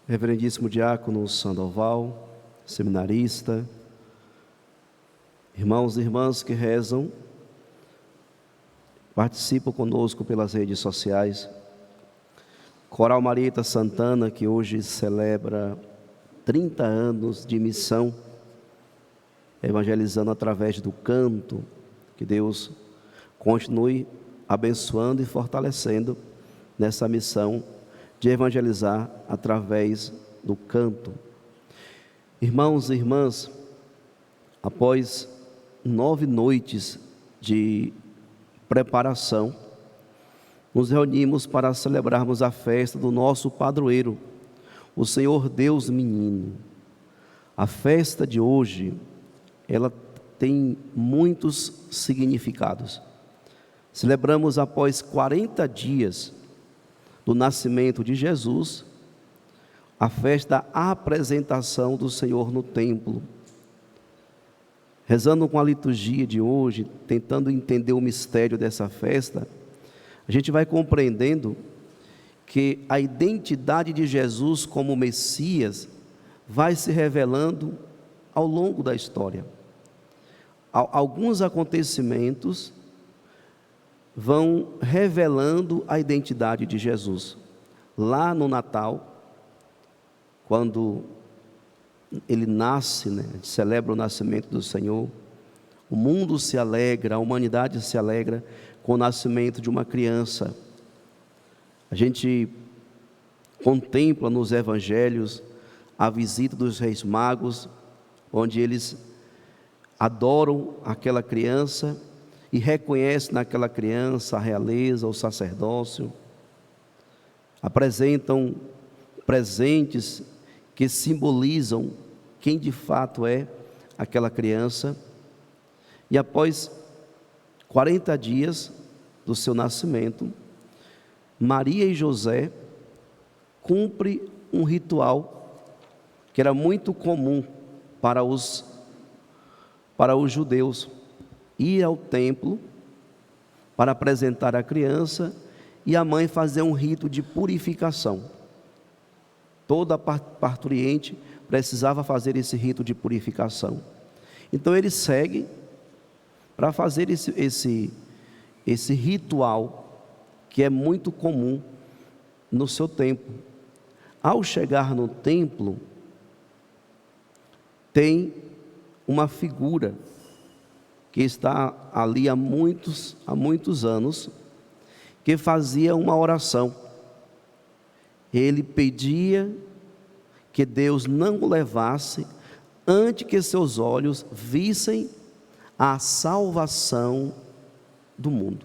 Reverendíssimo Diácono Sandoval, seminarista, irmãos e irmãs que rezam, participam conosco pelas redes sociais. Coral Marieta Santana, que hoje celebra 30 anos de missão, evangelizando através do canto. Que Deus continue abençoando e fortalecendo nessa missão de evangelizar através do canto. Irmãos e irmãs, após 9 noites de preparação, nos reunimos para celebrarmos a festa do nosso padroeiro, o Senhor Deus Menino. A festa de hoje, ela tem muitos significados. Celebramos após 40 dias do nascimento de Jesus, a festa da apresentação do Senhor no templo. Rezando com a liturgia de hoje, tentando entender o mistério dessa festa, a gente vai compreendendo que a identidade de Jesus como Messias vai se revelando ao longo da história. Alguns acontecimentos vão revelando a identidade de Jesus. Lá no Natal, quando ele nasce, a gente celebra o nascimento do Senhor, o mundo se alegra, a humanidade se alegra com o nascimento de uma criança. A gente contempla nos evangelhos a visita dos reis magos, onde eles adoram aquela criança e reconhecem naquela criança a realeza, o sacerdócio, apresentam presentes que simbolizam quem de fato é aquela criança. E após 40 dias do seu nascimento, Maria e José cumprem um ritual que era muito comum para os judeus: ir ao templo para apresentar a criança e a mãe fazer um rito de purificação. Toda parturiente precisava fazer esse rito de purificação. Então eles seguem para fazer esse ritual que é muito comum no seu tempo. Ao chegar no templo, tem uma figura que está ali há muitos anos, que fazia uma oração. Ele pedia que Deus não o levasse antes que seus olhos vissem a salvação do mundo.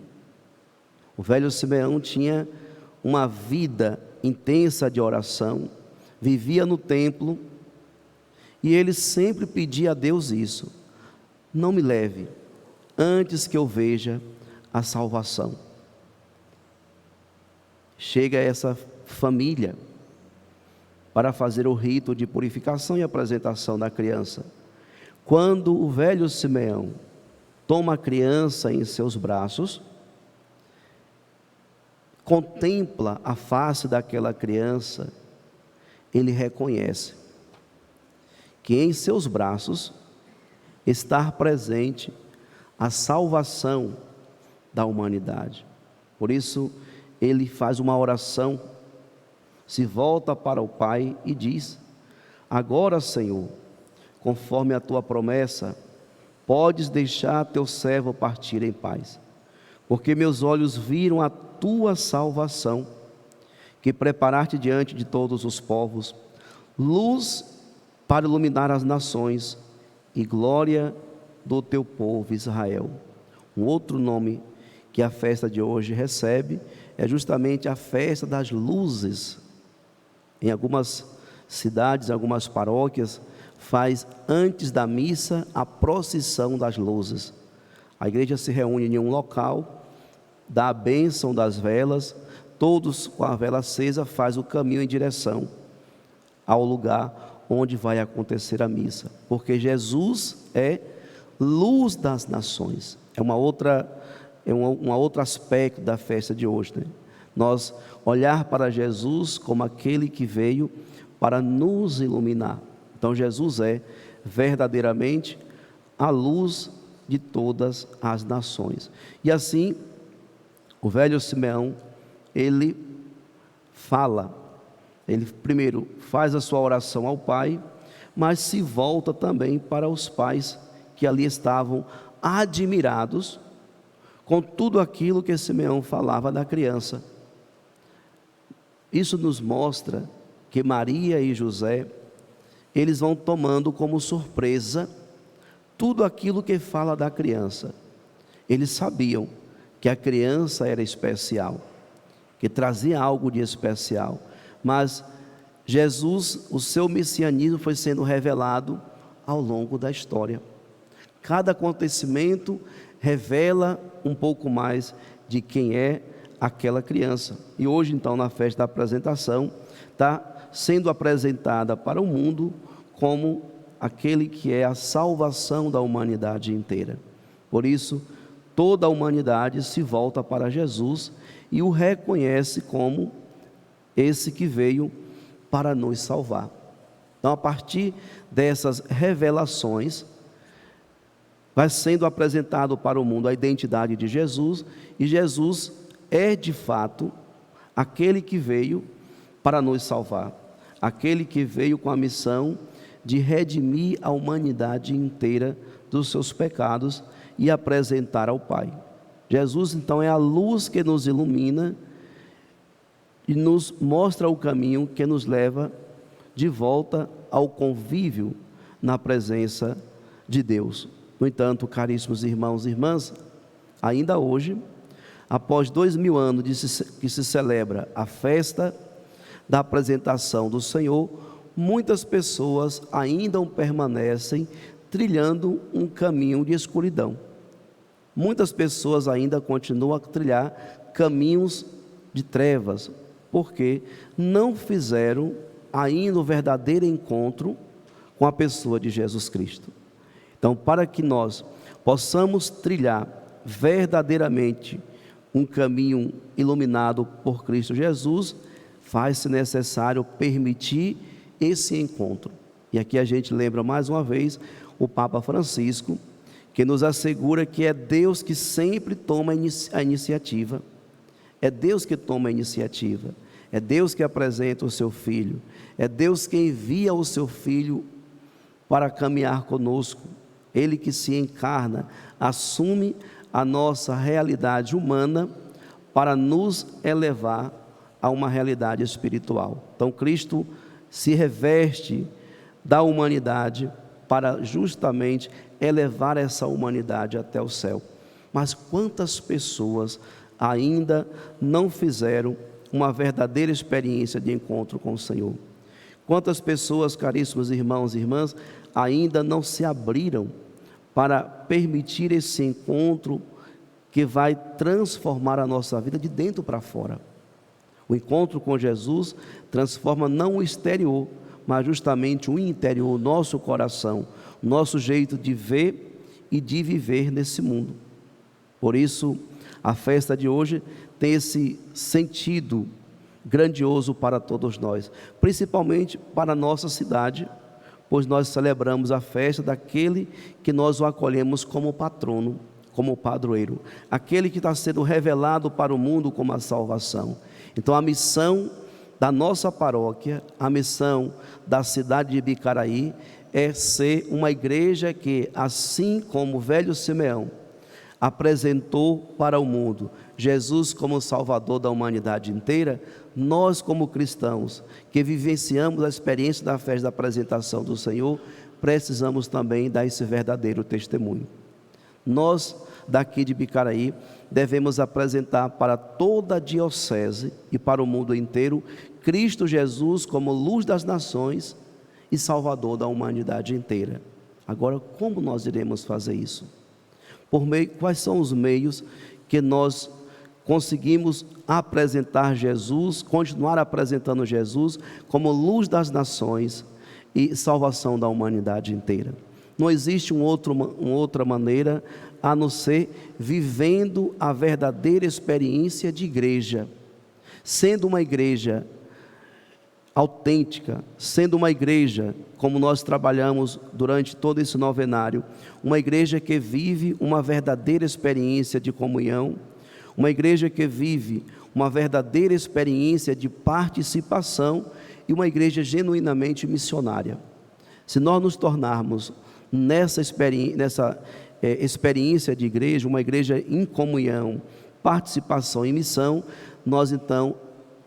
O velho Simeão tinha uma vida intensa de oração, vivia no templo, e ele sempre pedia a Deus isso: não me leve antes que eu veja a salvação. Chega essa família para fazer o rito de purificação e apresentação da criança. Quando o velho Simeão toma a criança em seus braços, contempla a face daquela criança, ele reconhece que em seus braços está presente a salvação da humanidade. Por isso ele faz uma oração, se volta para o Pai e diz: agora, Senhor, conforme a tua promessa, podes deixar teu servo partir em paz, porque meus olhos viram a tua salvação, que preparaste diante de todos os povos, luz para iluminar as nações e glória do teu povo Israel. Um outro nome que a festa de hoje recebe é justamente a festa das luzes. Em algumas cidades, algumas paróquias, faz antes da missa a procissão das luzes. A igreja se reúne em um local, dá a bênção das velas, todos com a vela acesa faz o caminho em direção ao lugar onde vai acontecer a missa, porque Jesus é luz das nações. É um outro aspecto da festa de hoje, Nós olhar para Jesus como aquele que veio para nos iluminar. Então Jesus é verdadeiramente a luz de todas as nações. E assim, o velho Simeão, ele fala, ele primeiro faz a sua oração ao Pai, mas se volta também para os pais que ali estavam admirados com tudo aquilo que Simeão falava da criança. Isso nos mostra que Maria e José, eles vão tomando como surpresa tudo aquilo que fala da criança. Eles sabiam que a criança era especial, que trazia algo de especial, mas Jesus, o seu messianismo foi sendo revelado ao longo da história. Cada acontecimento revela um pouco mais de quem é aquela criança. E hoje, então, na festa da apresentação, está sendo apresentada para o mundo como aquele que é a salvação da humanidade inteira. Por isso, toda a humanidade se volta para Jesus e o reconhece como esse que veio para nos salvar. Então, a partir dessas revelações, vai sendo apresentado para o mundo a identidade de Jesus, e Jesus é de fato aquele que veio para nos salvar, aquele que veio com a missão de redimir a humanidade inteira dos seus pecados e apresentar ao Pai. Jesus, então, é a luz que nos ilumina e nos mostra o caminho que nos leva de volta ao convívio na presença de Deus. No entanto, caríssimos irmãos e irmãs, ainda hoje, após 2000 anos que se celebra a festa da apresentação do Senhor, muitas pessoas ainda permanecem trilhando um caminho de escuridão. Muitas pessoas ainda continuam a trilhar caminhos de trevas, porque não fizeram ainda o verdadeiro encontro com a pessoa de Jesus Cristo. Então, para que nós possamos trilhar verdadeiramente um caminho iluminado por Cristo Jesus, faz-se necessário permitir esse encontro. E aqui a gente lembra mais uma vez o Papa Francisco, que nos assegura que é Deus que sempre toma a iniciativa. É Deus que toma a iniciativa. É Deus que apresenta o seu Filho. É Deus que envia o seu Filho para caminhar conosco. Ele que se encarna, assume a nossa realidade humana para nos elevar a uma realidade espiritual. Então Cristo se reveste da humanidade para justamente elevar essa humanidade até o céu. Mas quantas pessoas ainda não fizeram uma verdadeira experiência de encontro com o Senhor? Quantas pessoas, caríssimos irmãos e irmãs, ainda não se abriram para permitir esse encontro que vai transformar a nossa vida de dentro para fora? O encontro com Jesus transforma não o exterior, mas justamente o interior, o nosso coração, o nosso jeito de ver e de viver nesse mundo. Por isso, a festa de hoje tem esse sentido grandioso para todos nós, principalmente para a nossa cidade, pois nós celebramos a festa daquele que nós o acolhemos como patrono, como padroeiro, aquele que está sendo revelado para o mundo como a salvação. Então a missão da nossa paróquia, a missão da cidade de Bicaraí é ser uma igreja que, assim como o velho Simeão apresentou para o mundo Jesus como Salvador da humanidade inteira, nós como cristãos que vivenciamos a experiência da festa da apresentação do Senhor, precisamos também dar esse verdadeiro testemunho. Nós daqui de Bicaraí devemos apresentar para toda a diocese e para o mundo inteiro Cristo Jesus como luz das nações e Salvador da humanidade inteira. Agora, como nós iremos fazer isso? Quais são os meios que nós conseguimos apresentar Jesus, continuar apresentando Jesus como luz das nações e salvação da humanidade inteira? Não existe uma outra maneira a não ser vivendo a verdadeira experiência de igreja, sendo uma igreja autêntica, sendo uma igreja, como nós trabalhamos durante todo esse novenário, uma igreja que vive uma verdadeira experiência de comunhão, uma igreja que vive uma verdadeira experiência de participação e uma igreja genuinamente missionária. Se nós nos tornarmos nessa experiência de igreja, uma igreja em comunhão, participação e missão, nós então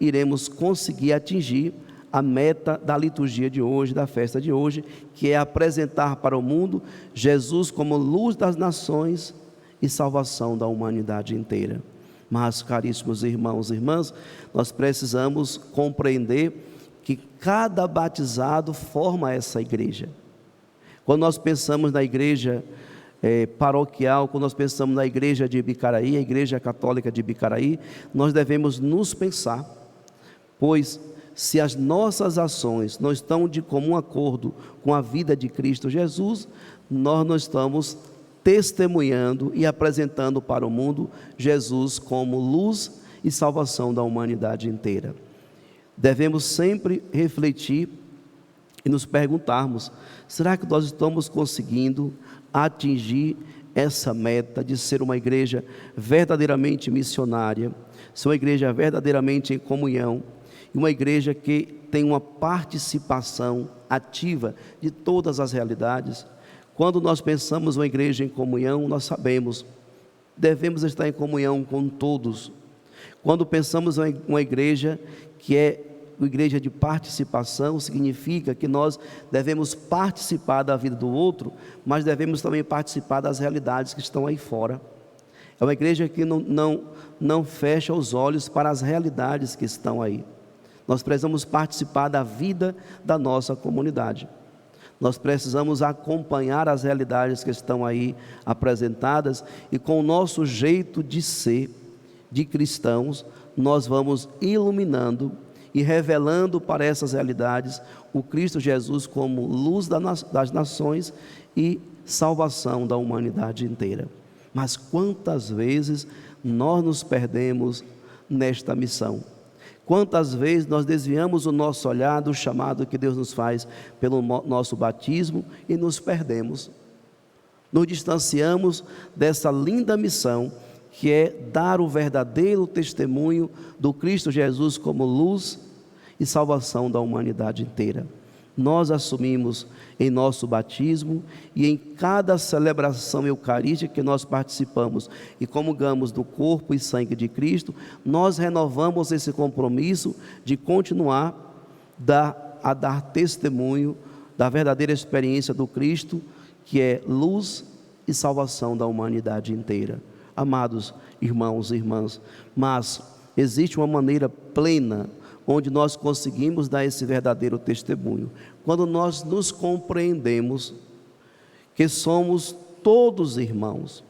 iremos conseguir atingir a meta da liturgia de hoje, da festa de hoje, que é apresentar para o mundo Jesus como luz das nações e salvação da humanidade inteira. Mas, caríssimos irmãos e irmãs, nós precisamos compreender que cada batizado forma essa igreja. Quando nós pensamos na igreja paroquial, quando nós pensamos na igreja de Ibicaraí, a igreja católica de Ibicaraí, nós devemos nos pensar, pois se as nossas ações não estão de comum acordo com a vida de Cristo Jesus, nós não estamos testemunhando e apresentando para o mundo Jesus como luz e salvação da humanidade inteira. Devemos sempre refletir e nos perguntarmos: será que nós estamos conseguindo atingir essa meta de ser uma igreja verdadeiramente missionária, ser uma igreja verdadeiramente em comunhão, e uma igreja que tem uma participação ativa de todas as realidades? Quando nós pensamos uma igreja em comunhão, nós sabemos, devemos estar em comunhão com todos. Quando pensamos em uma igreja que é uma igreja de participação, significa que nós devemos participar da vida do outro, mas devemos também participar das realidades que estão aí fora. É uma igreja que não fecha os olhos para as realidades que estão aí. Nós precisamos participar da vida da nossa comunidade. Nós precisamos acompanhar as realidades que estão aí apresentadas, e com o nosso jeito de ser, de cristãos, nós vamos iluminando e revelando para essas realidades o Cristo Jesus como luz das nações e salvação da humanidade inteira. Mas quantas vezes nós nos perdemos nesta missão? Quantas vezes nós desviamos o nosso olhar do chamado que Deus nos faz pelo nosso batismo e nos perdemos, nos distanciamos dessa linda missão que é dar o verdadeiro testemunho do Cristo Jesus como luz e salvação da humanidade inteira. Nós assumimos em nosso batismo e em cada celebração eucarística que nós participamos e comungamos do corpo e sangue de Cristo, nós renovamos esse compromisso de continuar a dar testemunho da verdadeira experiência do Cristo, que é luz e salvação da humanidade inteira. Amados irmãos e irmãs, mas existe uma maneira plena onde nós conseguimos dar esse verdadeiro testemunho, quando nós nos compreendemos que somos todos irmãos,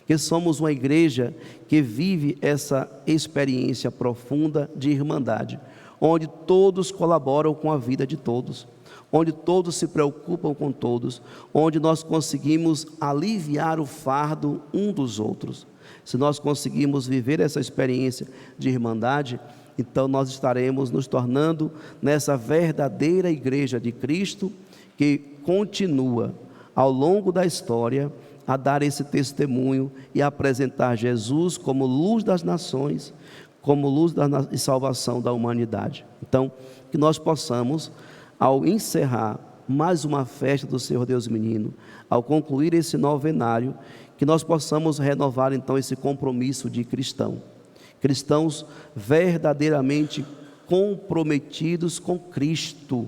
que somos uma igreja que vive essa experiência profunda de irmandade, onde todos colaboram com a vida de todos, onde todos se preocupam com todos, onde nós conseguimos aliviar o fardo um dos outros. Se nós conseguimos viver essa experiência de irmandade, então nós estaremos nos tornando nessa verdadeira igreja de Cristo, que continua ao longo da história a dar esse testemunho e a apresentar Jesus como luz das nações, como luz e salvação da humanidade. Então, que nós possamos, ao encerrar mais uma festa do Senhor Deus Menino, ao concluir esse novenário, que nós possamos renovar então esse compromisso de cristãos verdadeiramente comprometidos com Cristo.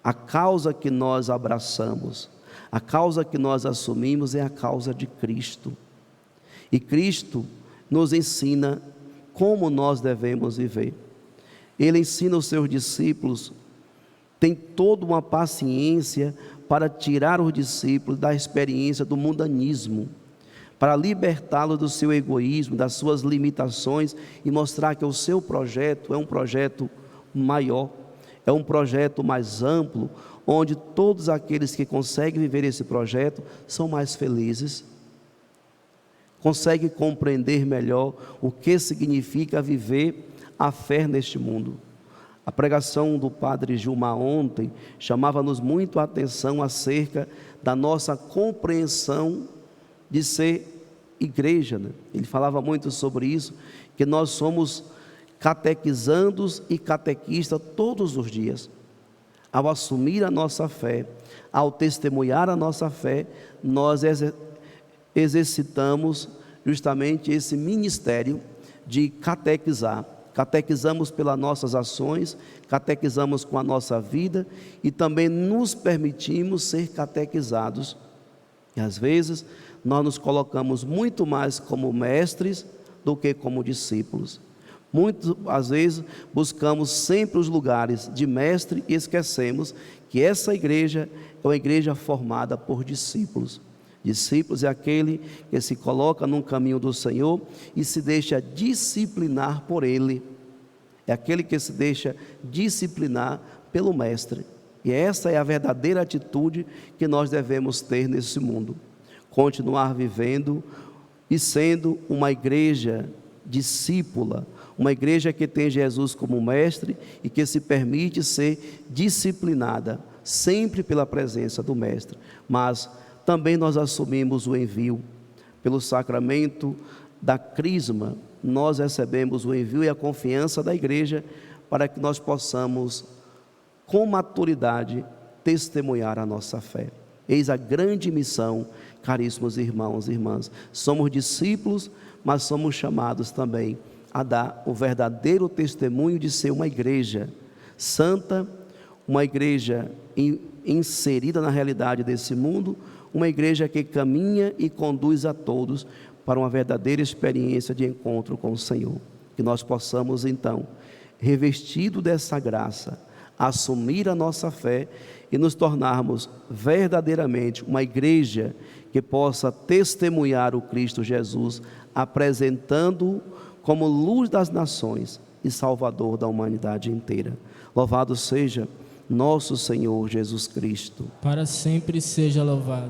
A causa que nós abraçamos, a causa que nós assumimos é a causa de Cristo. E Cristo nos ensina como nós devemos viver. Ele ensina os seus discípulos, tem toda uma paciência para tirar os discípulos da experiência do mundanismo, para libertá-los do seu egoísmo, das suas limitações, e mostrar que o seu projeto é um projeto maior, é um projeto mais amplo, onde todos aqueles que conseguem viver esse projeto são mais felizes, conseguem compreender melhor o que significa viver a fé neste mundo. A pregação do padre Gilmar ontem chamava-nos muito a atenção acerca da nossa compreensão de ser igreja, né? Ele falava muito sobre isso, que nós somos catequizandos e catequistas todos os dias. Ao assumir a nossa fé, ao testemunhar a nossa fé, nós exercitamos justamente esse ministério de catequizar. Catequizamos pelas nossas ações, catequizamos com a nossa vida e também nos permitimos ser catequizados. E às vezes nós nos colocamos muito mais como mestres do que como discípulos. Às vezes buscamos sempre os lugares de mestre e esquecemos que essa igreja é uma igreja formada por discípulos. Discípulos é aquele que se coloca num caminho do Senhor e se deixa disciplinar por Ele. É aquele que se deixa disciplinar pelo Mestre. E essa é a verdadeira atitude que nós devemos ter nesse mundo. Continuar vivendo e sendo uma igreja discípula, uma igreja que tem Jesus como mestre e que se permite ser disciplinada, sempre pela presença do mestre. Mas também nós assumimos o envio. Pelo sacramento da crisma, nós recebemos o envio e a confiança da igreja para que nós possamos, com maturidade, testemunhar a nossa fé. Eis a grande missão, caríssimos irmãos e irmãs. Somos discípulos, mas somos chamados também a dar o verdadeiro testemunho de ser uma igreja santa, uma igreja inserida na realidade desse mundo, uma igreja que caminha e conduz a todos para uma verdadeira experiência de encontro com o Senhor. Que nós possamos então, revestido dessa graça, assumir a nossa fé e nos tornarmos verdadeiramente uma igreja que possa testemunhar o Cristo Jesus, apresentando-o como luz das nações e Salvador da humanidade inteira. Louvado seja nosso Senhor Jesus Cristo. Para sempre seja louvado.